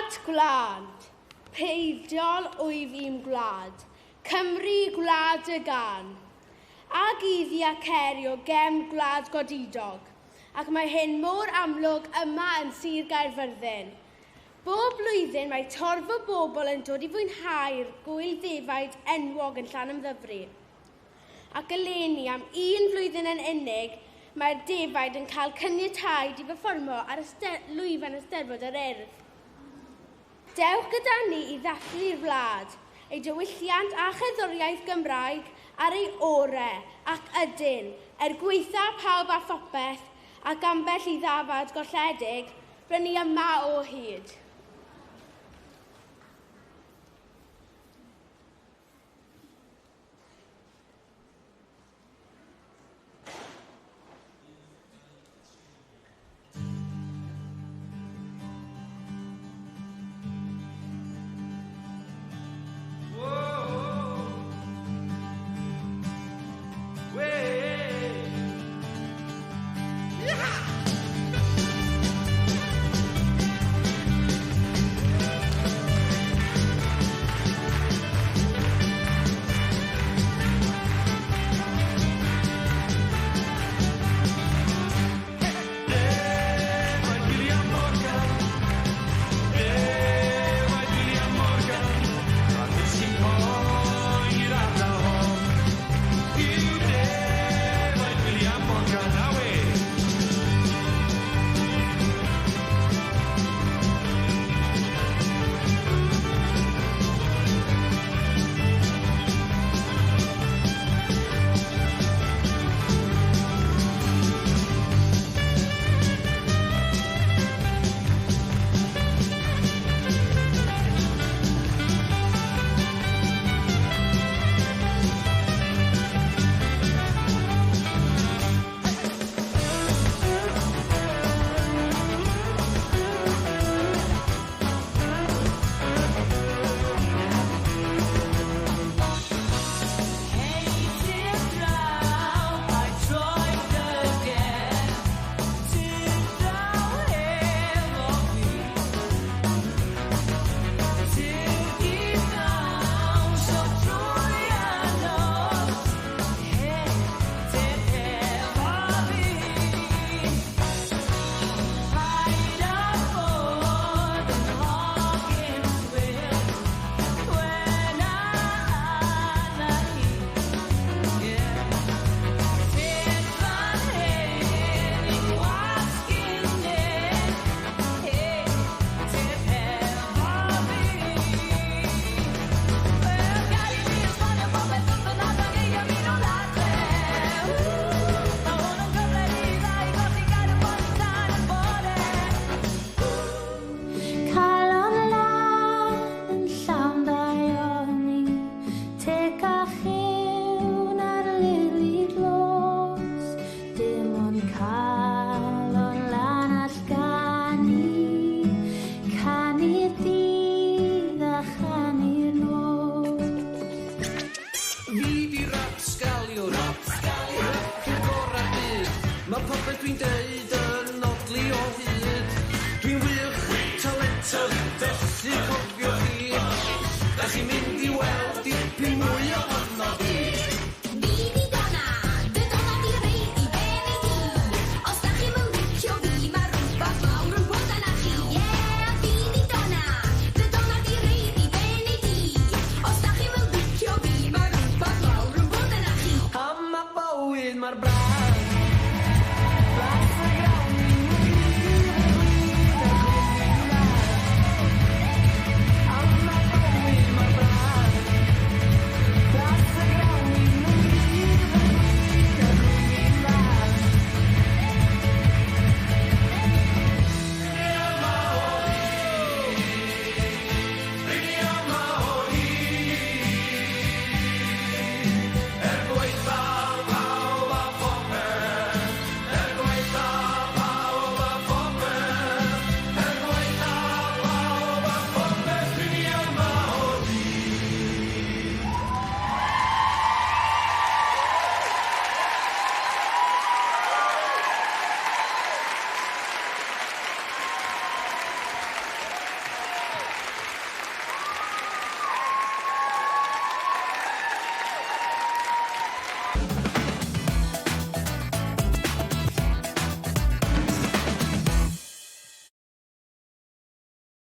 Gwlad, gwlad, peidiol wyf i'm gwlad, Cymru gwlad y gan, ag iddi ac erio gem gwlad godidog, ac mae hyn mor amlwg yma yn Sir Gaerfyrddin. Bob blwyddyn mae torf o bobl yn dod i fwynhau'r gwyl ddefaid enwog yn Llanymddyfri. Ac eleni am un flwyddyn yn unig, mae'r defaid yn cael caniatáu i berfformio ar lwyfan Eisteddfod yr Urdd. Dewch gyda ni i ddathlu'r wlad, ei diwylliant a cherddoriaeth Gymraeg ar ei orau ac ydyn, gweitha pawb a phopeth ac ambell i ddafad golledig, rydyn ni yma o hyd. Mae popeth dwi'n deud yn nodli o hyd. Dwi'n wych, talentog, felly cofio